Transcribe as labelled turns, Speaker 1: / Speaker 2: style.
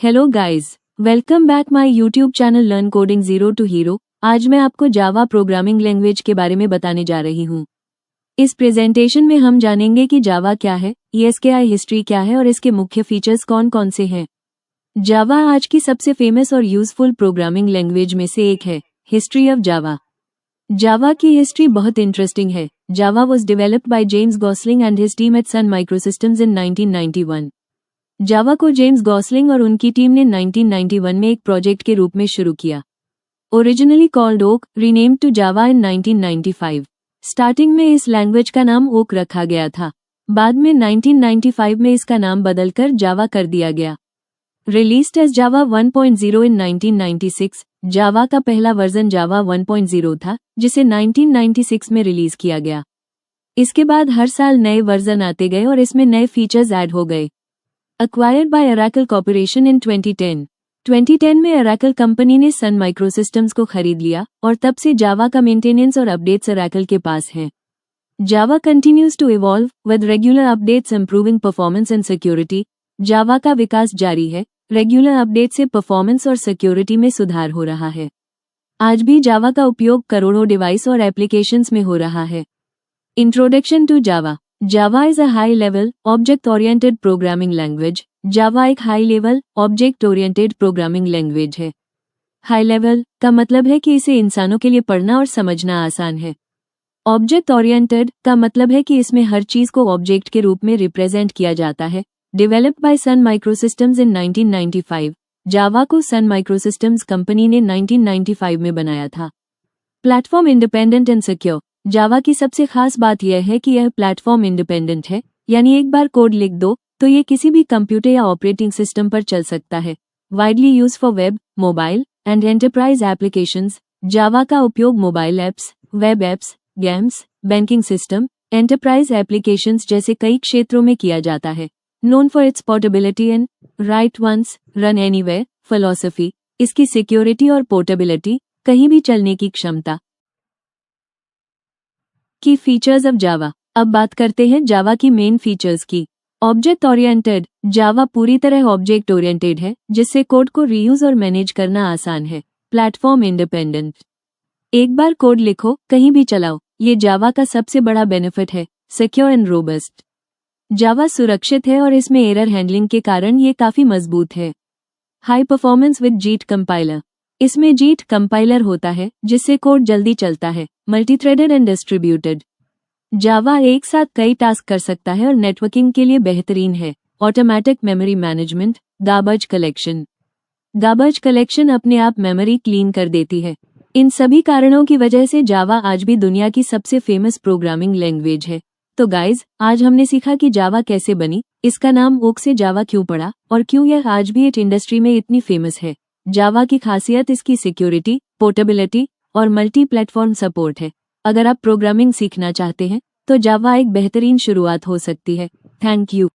Speaker 1: Hello guys, welcome back my YouTube channel learn coding zero to hero. आज मैं आपको Java programming language के बारे में बताने जा रही हूँ। इस प्रेजेंटेशन में हम जानेंगे कि जावा क्या है, इसकी हिस्ट्री क्या है और इसके मुख्य फीचर्स कौन कौन से हैं। जावा आज की सबसे फेमस और यूजफुल प्रोग्रामिंग लैंग्वेज में से एक है। History of Java. जावा की हिस्ट्री बहुत इंटरेस्टिंग है। Java was developed by James Gosling and his team at Sun Microsystems in 1991। Java को जेम्स गॉसलिंग और उनकी टीम ने 1991 में एक प्रोजेक्ट के रूप में शुरू किया। Originally called Oak, renamed to Java in 1995। Starting में इस लैंग्वेज का नाम ओक रखा गया था। बाद में 1995 में इसका नाम बदलकर जावा कर दिया गया। रिलीज्ड एज जावा 1.0 इन 1996, जावा का पहला वर्जन जावा 1.0 था, जिसे 1996 में रिलीज किया गया। इसके बाद हर साल नए वर्जन आते गए और इसमें नए फीचर्स ऐड हो गए। Acquired by Oracle Corporation in 2010। 2010 में Oracle कंपनी ने सन माइक्रोसिस्टम्स को खरीद लिया और तब से जावा का मेंटेनेंस और अपडेट्स Oracle के पास हैं। जावा continues to evolve with regular updates improving performance and security। जावा का विकास जारी है, रेगुलर अपडेट से परफॉर्मेंस और सिक्योरिटी में सुधार हो रहा है। आज भी जावा का उपयोग करोड़ों डिवाइस और एप्लीकेशंस में हो रहा है। Introduction to Java. Java is a high level object oriented programming language. Java एक high level object oriented programming language है। हाई लेवल का मतलब है कि इसे इंसानों के लिए पढ़ना और समझना आसान है। ऑब्जेक्ट ओरिएंटेड का मतलब है कि इसमें हर चीज को ऑब्जेक्ट के रूप में रिप्रेजेंट किया जाता है। Developed by Sun Microsystems in 1995। Java को सन माइक्रोसिस्टम्स कंपनी ने 1995 में बनाया था। Platform independent and secure. Java की सबसे खास बात यह है कि यह प्लेटफॉर्म इंडिपेंडेंट है, यानी एक बार कोड लिख दो तो ये किसी भी कंप्यूटर या ऑपरेटिंग सिस्टम पर चल सकता है। Widely use for web, mobile and enterprise applications. Java का उपयोग mobile apps, web apps, games, banking system, enterprise applications जैसे कई क्षेत्रों में किया जाता है। Known for its portability and write once run anywhere philosophy. इसकी सिक्योरिटी और पोर्टेबिलिटी, कहीं भी चलने की क्षमता। की फीचर्स ऑफ जावा। अब बात करते हैं जावा की मेन फीचर्स की। Object oriented. जावा पूरी तरह ऑब्जेक्ट ओरिएंटेड है, जिससे कोड को रीयूज और मैनेज करना आसान है। Platform independent. एक बार कोड लिखो, कहीं भी चलाओ, ये जावा का सबसे बड़ा बेनिफिट है। Secure and robust. जावा सुरक्षित है और इसमें एरर हैंडलिंग के कारण ये काफी मजबूत है। High performance with JIT compiler. इसमें जीट कंपाइलर होता है, जिससे कोड जल्दी चलता है। Multithreaded and distributed. जावा एक साथ कई टास्क कर सकता है और नेटवर्किंग के लिए बेहतरीन है। Automatic memory management. Garbage collection. Garbage collection अपने आप मेमोरी क्लीन कर देती है। इन सभी कारणों की वजह से जावा आज भी दुनिया की सबसे फेमस प्रोग्रामिंग लैंग्वेज है। तो गाइज, आज हमने सीखा कि जावा कैसे बनी, इसका नाम ओक से जावा क्यों पड़ा और क्यों यह आज भी इट इंडस्ट्री में इतनी फेमस है। जावा की खासियत इसकी सिक्योरिटी, पोर्टेबिलिटी और मल्टी प्लेटफॉर्म सपोर्ट है। अगर आप प्रोग्रामिंग सीखना चाहते हैं तो जावा एक बेहतरीन शुरुआत हो सकती है। Thank you.